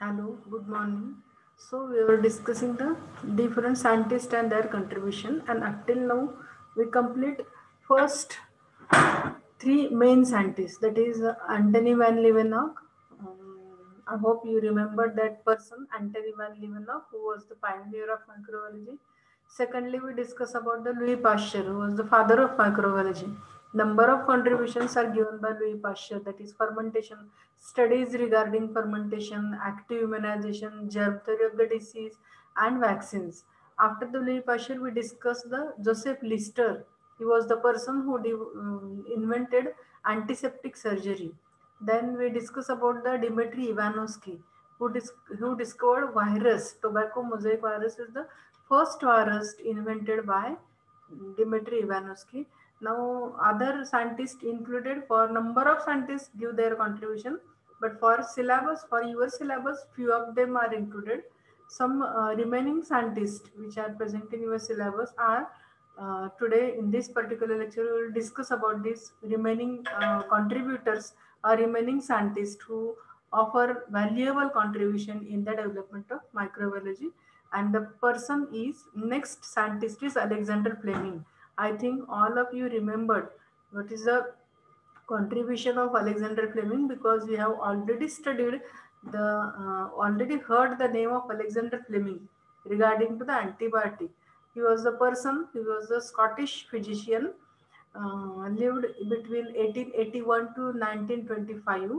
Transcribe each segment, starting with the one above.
Hello, good morning. So we were discussing the different scientists and their contribution, and until now we complete first three main scientists. That is Antony van Leeuwenhoek. I hope you remember that person, Antony van Leeuwenhoek, who was the pioneer of microbiology. Secondly, we discuss about the Louis Pasteur, who was the father of microbiology. Number of contributions are given by Louis Pasteur, that is fermentation, studies regarding fermentation, active immunization, germ theory of the disease, and vaccines. After the Louis Pasteur, we discuss the Joseph Lister. He was the person who invented antiseptic surgery. Then we discuss about the Dmitry Ivanovsky, who discovered virus. Tobacco mosaic virus is the first virus invented by Dmitry Ivanovsky. Now, other scientists included, for number of scientists give their contribution, but for syllabus, for your syllabus, few of them are included. Some remaining scientists which are present in your syllabus are today in this particular lecture we will discuss about these remaining contributors or remaining scientists who offer valuable contribution in the development of microbiology, and the person is next scientist is Alexander Fleming. I think all of you remembered what is the contribution of Alexander Fleming, because we have already studied the already heard the name of Alexander Fleming regarding to the antibiotic. He was the person, he was a Scottish physician, lived between 1881 to 1925.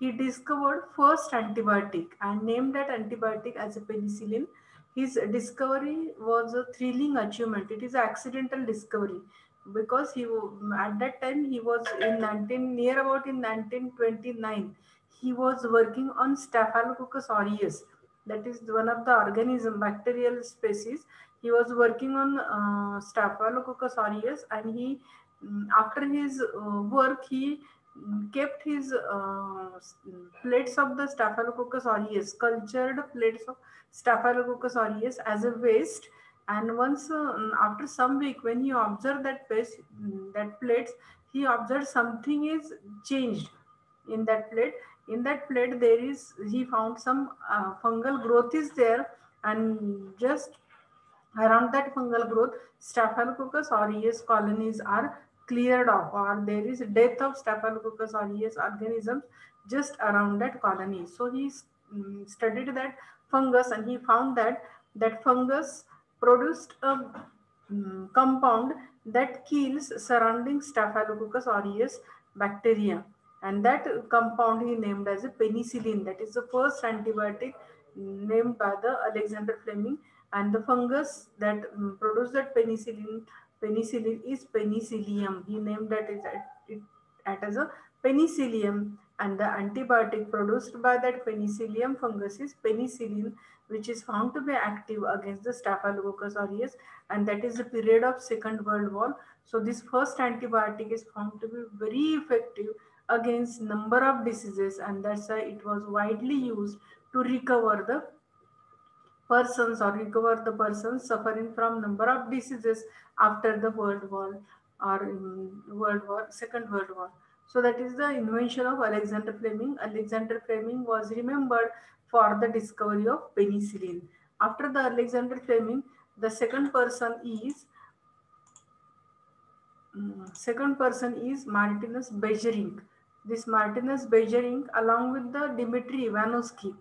He discovered first antibiotic and named that antibiotic as a penicillin. His discovery was a thrilling achievement. It is an accidental discovery because at that time he was in 19 near about in 1929. He was working on Staphylococcus aureus, that is one of the organism bacterial species. He was working on Staphylococcus aureus, and he after his work he kept his plates of the Staphylococcus aureus, cultured plates of Staphylococcus aureus as a waste. And once after some week when he observed that that plates, he observed something is changed in that plate. In that plate there is, he found some fungal growth is there, and just around that fungal growth, Staphylococcus aureus colonies are cleared off, or there is death of Staphylococcus aureus organisms just around that colony. So he studied that fungus, and he found that that fungus produced a compound that kills surrounding Staphylococcus aureus bacteria, and that compound he named as a penicillin. That is the first antibiotic named by the Alexander Fleming. And the fungus that produce that penicillin is Penicillium. He named that it as a penicillium, and the antibiotic produced by that Penicillium fungus is penicillin, which is found to be active against the Staphylococcus aureus, and that is the period of Second World War. So this first antibiotic is found to be very effective against number of diseases, and that's why it was widely used to recover the persons, or recover the persons suffering from number of diseases after the World War, or World War, Second World War. So that is the invention of Alexander Fleming. Alexander Fleming was remembered for the discovery of penicillin. After the Alexander Fleming, the second person is Martinus Beijerinck. This Martinus Beijerinck, along with the Dmitry Ivanovsky,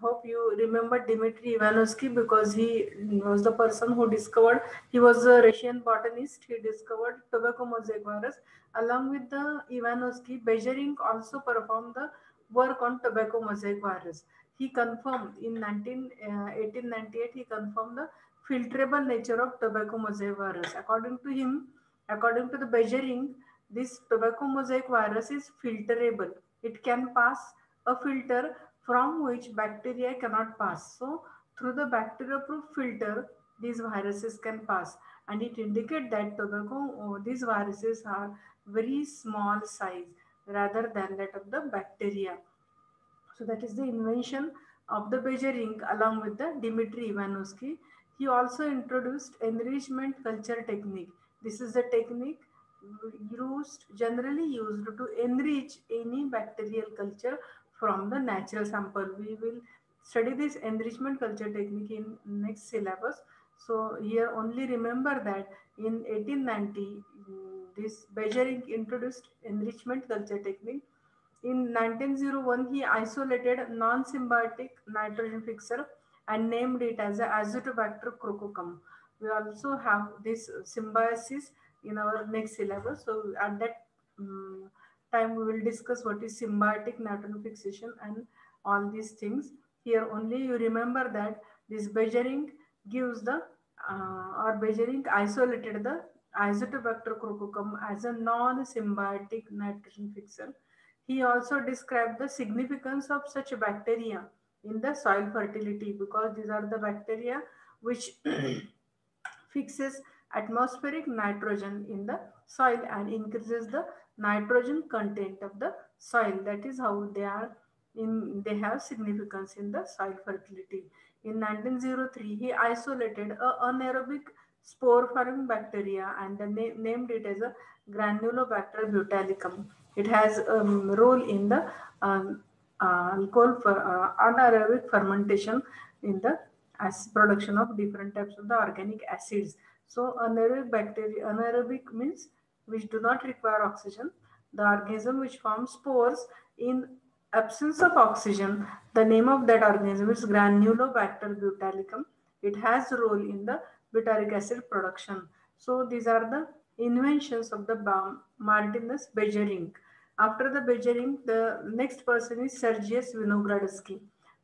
hope you remember Dmitry Ivanovsky, because he was the person who discovered, he was a Russian botanist, he discovered tobacco mosaic virus. Along with the Ivanovsky, Beijerinck also performed the work on tobacco mosaic virus. He confirmed in 1898, he confirmed the filterable nature of tobacco mosaic virus. According to him, according to the Beijerinck, this tobacco mosaic virus is filterable. It can pass a filter from which bacteria cannot pass. So through the bacteria-proof filter, these viruses can pass, and it indicates that these viruses are very small size rather than that of the bacteria. So that is the invention of the Beijerinck along with the Dmitry Ivanovsky. He also introduced enrichment culture technique. This is the technique generally used to enrich any bacterial culture from the natural sample. We will study this enrichment culture technique in next syllabus. So here only remember that in 1890, this Beijering introduced enrichment culture technique. In 1901, he isolated non-symbiotic nitrogen fixer and named it as a Azotobacter crococum. We also have this symbiosis in our next syllabus. So at that time, we will discuss what is symbiotic nitrogen fixation and all these things. Here only you remember that this Beijering gives the or Beijering isolated the Azotobacter crococum as a non-symbiotic nitrogen fixer. He also described the significance of such bacteria in the soil fertility, because these are the bacteria which fixes atmospheric nitrogen in the soil and increases the nitrogen content of the soil. That is how they have significance in the soil fertility. In 1903, he isolated a anaerobic spore forming bacteria and named it as a Granulobacter butylicum. It has a role in the anaerobic fermentation in the as production of different types of the organic acids. So anaerobic means which do not require oxygen. The organism which forms spores in absence of oxygen. The name of that organism is Granulobacter butylicum. It has a role in the butyric acid production. So these are the inventions of the Martinus Beijering. After the Beijering, the next person is Sergius Vinogradsky.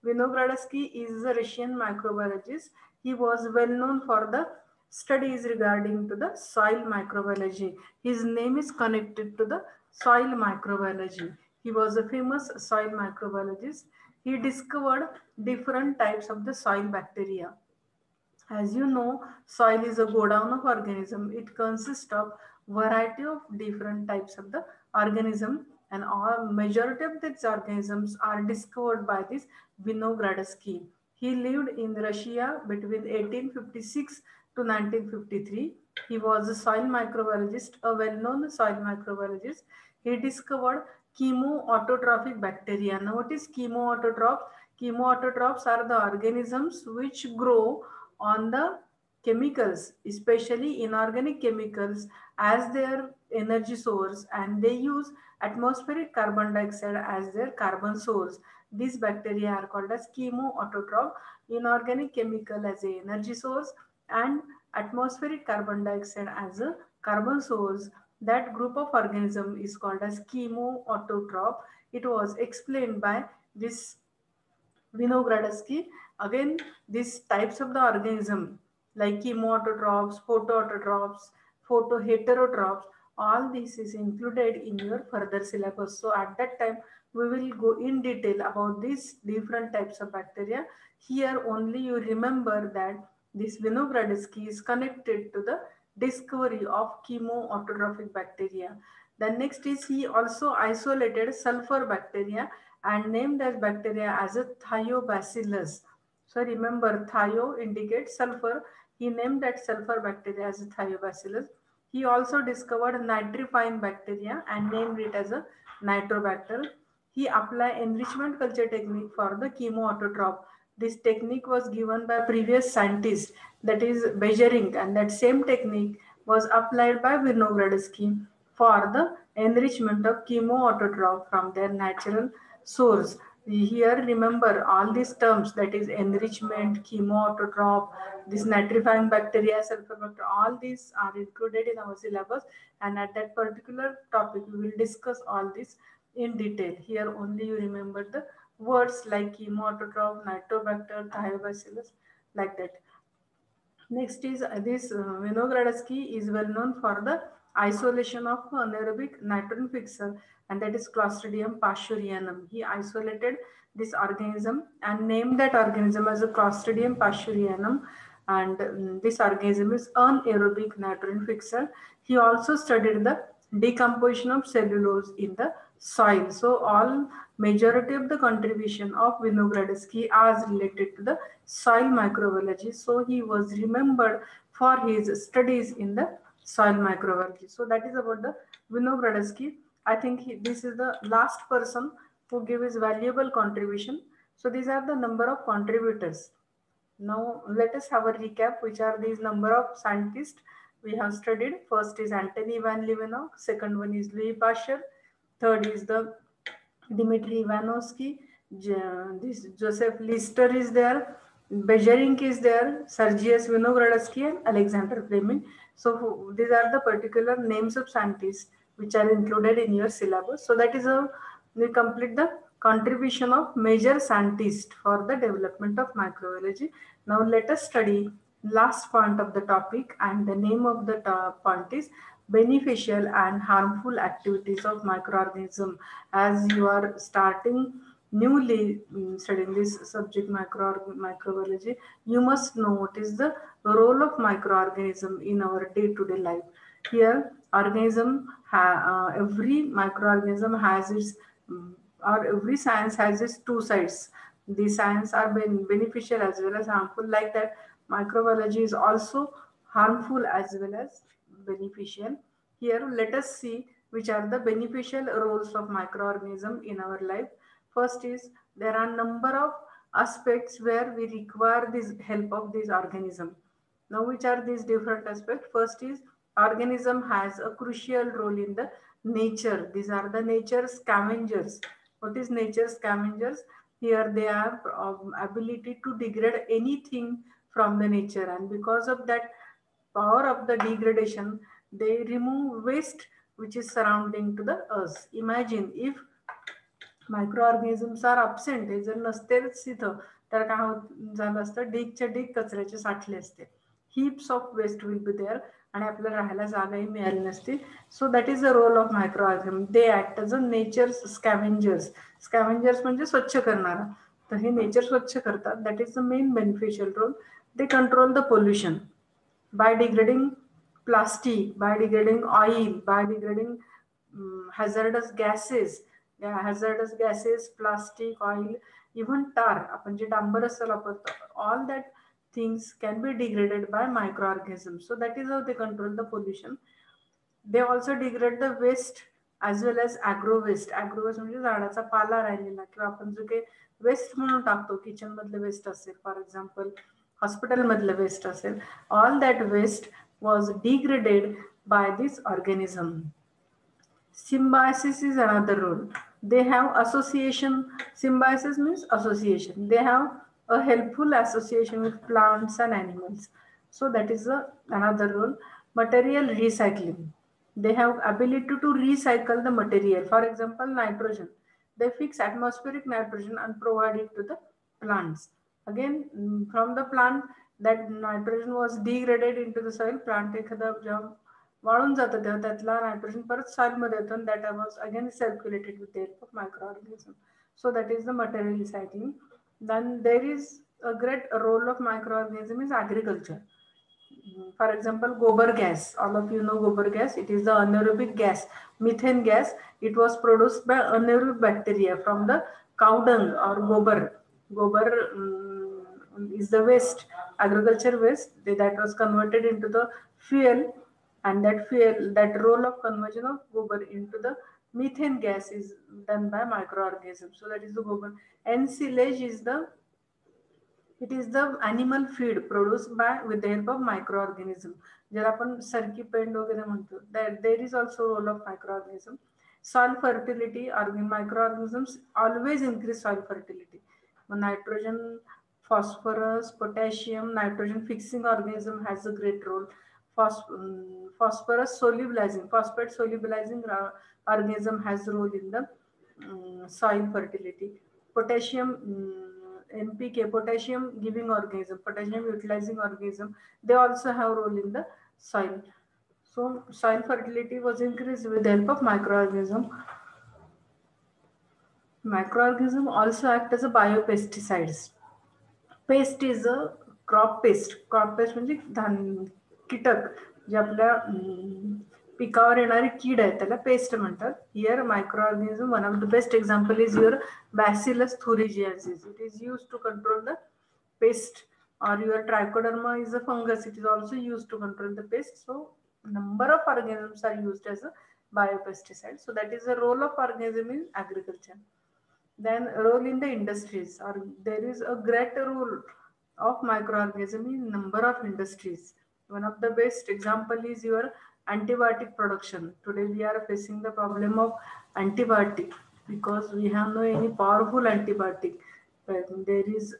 Vinogradsky is a Russian microbiologist. He was well known for the studies regarding to the soil microbiology. His name is connected to the soil microbiology. He was a famous soil microbiologist. He discovered different types of the soil bacteria. As you know, soil is a godown of organism. It consists of variety of different types of the organism, and all majority of these organisms are discovered by this Vinogradsky. He lived in Russia between 1856 to 1953. He was a soil microbiologist, a well-known soil microbiologist. He discovered chemoautotrophic bacteria. Now, what is chemoautotrophs? Chemoautotrophs are the organisms which grow on the chemicals, especially inorganic chemicals, as their energy source, and they use atmospheric carbon dioxide as their carbon source. These bacteria are called as chemoautotroph, inorganic chemical as a energy source and atmospheric carbon dioxide as a carbon source. That group of organism is called as chemoautotroph. It was explained by this Vinogradsky. Again, these types of the organism like chemoautotrophs, photoautotrophs, photoheterotrophs, all this is included in your further syllabus. So at that time, we will go in detail about these different types of bacteria. Here only you remember that this Vinogradsky is connected to the discovery of chemoautotrophic bacteria. The next is he also isolated sulfur bacteria and named as bacteria as a thiobacillus. So remember, thio indicates sulfur. He named that sulfur bacteria as a thiobacillus. He also discovered nitrifying bacteria and named it as a nitrobacter. He applied enrichment culture technique for the chemoautotroph. This technique was given by previous scientist, that is Beijering, and that same technique was applied by Vinogradsky for the enrichment of chemoautotroph from their natural source. Here remember all these terms, that is enrichment, chemoautotroph, this nitrifying bacteria, sulfur bacteria, all these are included in our syllabus, and at that particular topic we will discuss all this in detail. Here only you remember the words like chemoautotroph, nitrobacter, thiobacillus, like that. Next is this Vinogradsky is well known for the isolation of anaerobic nitrogen fixer, and that is Clostridium pastorianum. He isolated this organism and named that organism as a Clostridium pastorianum, and this organism is anaerobic nitrogen fixer. He also studied the decomposition of cellulose in the soil. So all majority of the contribution of Vinogradsky is related to the soil microbiology. So he was remembered for his studies in the soil microbiology. So that is about the Vinogradsky. I think this is the last person who give his valuable contribution. So these are the number of contributors. Now let us have a recap. Which are these number of scientists we have studied? First is Antony van Leeuwenhoek. Second one is Louis Pasteur. Third is the Dmitry Ivanovsky. This Joseph Lister is there. Bejerink is there. Sergius Vinogradsky and Alexander Fleming. So these are the particular names of scientists which are included in your syllabus. So that is how we complete the contribution of major scientists for the development of microbiology. Now let us study last point of the topic, and the name of the point is beneficial and harmful activities of microorganism. As you are starting newly studying this subject microbiology, you must know what is the role of microorganism in our day-to-day life. Here every microorganism has its or every science has its two sides. The science are beneficial as well as harmful. Like that, microbiology is also harmful as well as beneficial. Here, let us see which are the beneficial roles of microorganism in our life. First is there are number of aspects where we require this help of this organism. Now, which are these different aspects? First is organism has a crucial role in the nature. These are the nature scavengers. What is nature scavengers? Here they have ability to degrade anything from the nature, and because of that power of the degradation, they remove waste which is surrounding to the earth. Imagine if microorganisms are absent, हे जर नसतेच तिथं तर काय झालं असतं, ढीगच्या ढीग कचऱ्याचे साठले असते. Heaps of waste will be there आणि आपल्याला राहायला जागाही मिळाली नसती. So that is the role of microorganism. They act as a nature scavengers. Scavengers म्हणजे स्वच्छ करणारा. तर हे नेचर स्वच्छ करतात. That is the main beneficial role. They control the pollution by degrading plastic, by degrading oil, by degrading hazardous gases. Hazardous gases, plastic, oil, even tar, आपण जे डांबर असतं वापरतो, all that things can be degraded by microorganisms. So that is how they control the pollution. They also degrade the waste as well as agro waste. Agro waste म्हणजे झाडाचा पाला राहिलेला किंवा आपण जो काही वेस्ट म्हणून टाकतो, किचन मधले वेस्ट असेल, फॉर एक्झाम्पल हॉस्पिटल मधलं वेस्ट असेल, all that waste was degraded by this organism. Symbiosis is another role. They have association. Symbiosis means association. They have a helpful association with plants and animals. So that is another role. Material recycling. They have ability to recycle the material. For example, nitrogen. They fix atmospheric nitrogen and provide it to the plants. Again, from the plant, that nitrogen was degraded into the soil. Plant एखादा वाळून जातं तेव्हा त्यातला nitrogen परत soil मध्ये येतो, आणि that was again circulated with the help of microorganism. So that is the material recycling. Then there is a great role of microorganism is agriculture. For example, gobar gas. All of you know gobar gas. It is the anaerobic gas, methane gas. It was produced by anaerobic bacteria from the cow dung or gobar. Gobar is the waste, agriculture waste that was converted into the fuel, and that fuel, that role of conversion of gobar into the methane gas is done by microorganisms. So that is the gobar. Ensilage is the, it is the animal feed produced by with the help of microorganism. जर आपण सरकी पेंड वगैरे म्हणतो, that there is also role of microorganism. Soil fertility, microorganisms always increase soil fertility. Nitrogen, phosphorus, potassium, nitrogen fixing organism has a great role. Phosphorus solubilizing, phosphate solubilizing organism has a role in the soil fertility. Potassium, NPK, potassium giving organism, potassium utilizing organism, they also have role in the soil. So soil fertility was increased with the help of microorganism. Microorganism also act as a biopesticides. Pest is a crop paste. Crop paste म्हणजे कीटक जे आपल्या पिकावर येणारे कीड आहेत त्याला pest म्हणतात. Here microorganism, one of the best example is your bacillus thuringiensis. It is use to control the pest. Or your trichoderma is a fungus. It is also used to control the pest. So number of organisms are used as a biopesticide. So that is the role of organism in agriculture. Then role in the industries, or there is a great role of microorganism in number of industries. One of the best example is your antibiotic production. Today we are facing the problem of antibiotic because we have no any powerful antibiotic. But there is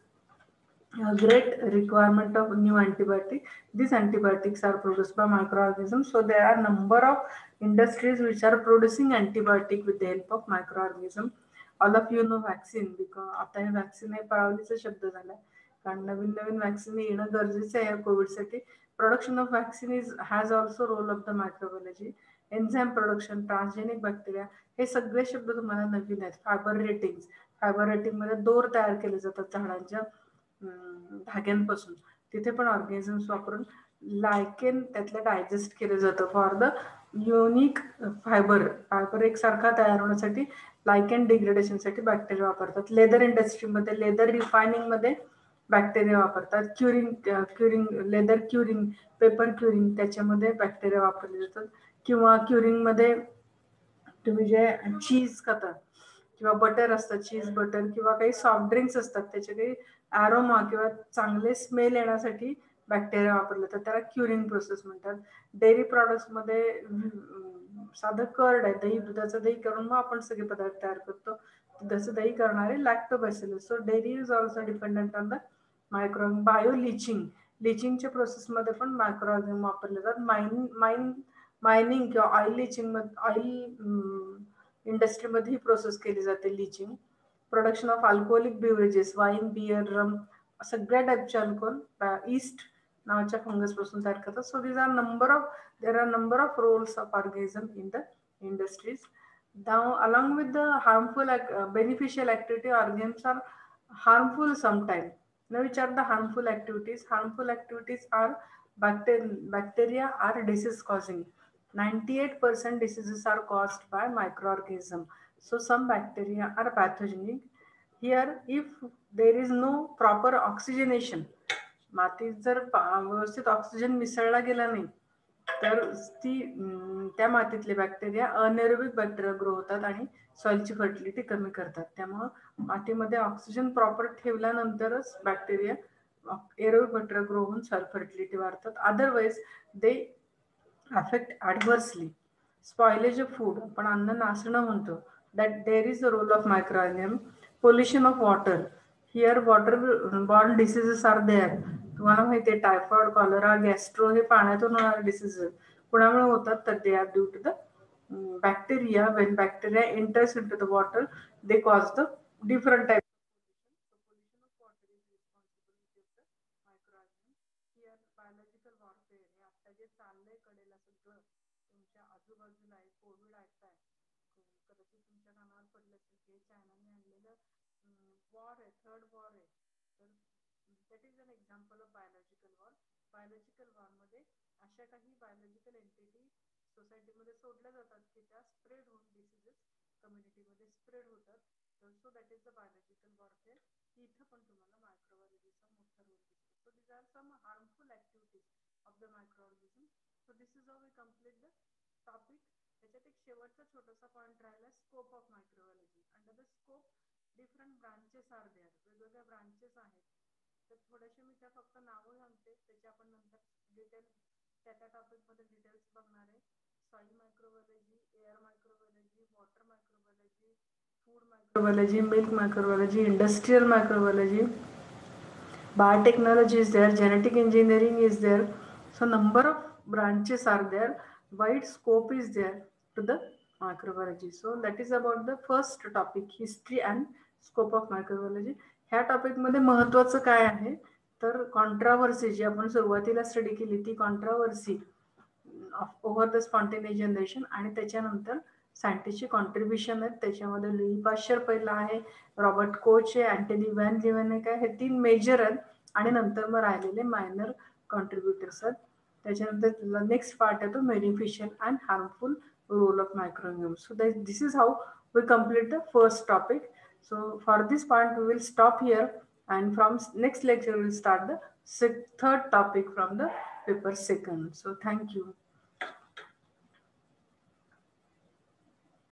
a great requirement of new antibiotic. These antibiotics are produced by microorganisms. So there are number of industries which are producing antibiotic with the help of microorganism. All of you know vaccine because आता हे vaccine हे पळावलीचा शब्द झाला कारण नवीन नवीन vaccine येणं गरजेचं आहे या कोविडसाठी. Production of vaccine is has also role of the microbiology. Enzyme production, transgenic bacteria, हे सगळे शब्द तुम्हाला नवीन आहेत. फायबर रेटिंग, फायबर रेटिंग मध्ये दोर तयार केले जातात झाडांच्या धाग्यांपासून. तिथे पण ऑर्गॅनिझम्स वापरून लायकेन त्यातलं डायजेस्ट केलं जातं for the unique fibre. Fibre एकसारखा तयार होण्यासाठी लायकेन डिग्रेडेशनसाठी बॅक्टेरिया वापरतात. लेदर इंडस्ट्रीमध्ये, लेदर रिफायनिंगमध्ये बॅक्टेरिया वापरतात. Curing leather curing, paper curing, त्याच्यामध्ये बॅक्टेरिया वापरले जातात. किंवा क्युरिंगमध्ये तुम्ही जे चीज खाता किंवा बटर असतं, चीज बटर, किंवा काही सॉफ्ट ड्रिंक्स असतात, त्याचे काही ॲरोमा किंवा चांगले स्मेल येण्यासाठी बॅक्टेरिया वापरले जातात. त्याला क्युरिंग प्रोसेस म्हणतात. डेअरी प्रॉडक्ट्समध्ये साधं कर्ड आहे, दही, दुधाचं दही करून मग आपण सगळे पदार्थ तयार करतो. दुधाचं दही करणारे lactobacillus. So dairy is also dependent on the micro. Bioleaching, लिचिंगच्या प्रोसेसमध्ये पण मायक्रो ऑर्गॅनिझम वापरले जातात. मायनिंग किंवा ऑइल लिचिंग, ऑइल इंडस्ट्रीमध्ये ही प्रोसेस केली जाते leaching. Production of alcoholic beverages, wine, beer, rum, सगळ्या टाईपचे अल्कोहोल ईस्ट नावाच्या फंगस पासून तयार करतात. So these are number of, there are number of roles of organism in the industries. Now, along with the harmful beneficial activity, organisms are harmful sometimes. Now, which are the harmful activities? Harmful activities are bacteria are disease causing. 98% diseases are caused by microorganism. So some bacteria are pathogenic. Here, if there is no proper oxygenation, मातीत जर व्यवस्थित oxygen मिसळला गेला नाही तर त्या मातीतले bacteria anaerobic bacteria grow होतात आणि सॉइलची फर्टिलिटी कमी करतात. त्यामुळं मातीमध्ये ऑक्सिजन प्रॉपर ठेवल्यानंतरच बॅक्टेरिया एरोबिक बॅक्टेरिया ग्रो होऊन सॉइल फर्टिलिटी वाढतात. Otherwise they affect adversely. Spoilage of food, आपण अन्न नासणं म्हणतो, that there is the role of microorganism. Pollution of water, here water borne diseases are there. तुम्हाला माहिती आहे टायफॉइड, कॉलरा, गॅस्ट्रो हे पाण्यातून होणारे डिसीजेस कुणामुळे होतात तर they are due to the bacteria. When bacteria enters into the water, they cause the different types of pollution. So pollution of water is responsibility of the microorganism. Here biological warfare, हे आता जे चाललंय कडेला सगळं तुमच्या आजूबाजूला आहे, Covid ऐकताय, कदाचित तुमच्या कानावर पडलं असेल की चायनाने आणलेलं वॉर आहे, थर्ड वॉर आहे. तर that is an example of biological war. Biological वॉरमध्ये अशा काही बायोलॉजिकल एंटिटी सोसायटीमध्ये सोडल्या जातात की त्या स्प्रेड होऊन डिसीजेस कम्युनिटीमध्ये स्प्रेड होतात. So that is the biological warfare. इथं पण तुम्हाला मायक्रोऑर्गॅनिझमचा मोठा रोल दिसतो. So these are some harmful activities of the microorganism. So this is how we complete the topic. त्याच्यात एक शेवटचा छोटासा पॉईंट राहिला, scope of microbiology. Under the scope different branches are there, वेगवेगळ्या ब्रांचेस आहेत. तर थोडेसे मी त्या फक्त नावं सांगते, त्याचे आपण नंतर डिटेल त्या टॉपिकमध्ये डिटेल्स बघणार आहे. Soil microbiology, air microbiology, water microbiology, food microbiology, milk microbiology, industrial microbiology, biotechnology is there, genetic engineering is there. So number of branches are there, wide scope is there to the microbiology. So that is about the first topic, history and scope of microbiology. ह्या topic मध्ये महत्वाचं काय आहे तर controversy जी आपण सुरुवातीला study केली ती controversy over the spontaneous generation आणि त्याच्यानंतर सायंटिस्टचे कॉन्ट्रीब्युशन आहेत. त्याच्यामध्ये लुई पाश्चर पहिला आहे, रॉबर्ट कोच आहे, अँटनी व्हॅन लिव्हन आहे, हे 3 मेजर आहेत आणि नंतर मग राहिलेले मायनर कॉन्ट्रीब्युटर्स आहेत. त्याच्यानंतर नेक्स्ट पार्ट आहे तो beneficial and harmful role of microorganism. So this is how we complete the first topic. So for this point we will stop here and from next lecture we will start the third topic from the paper second. So thank you.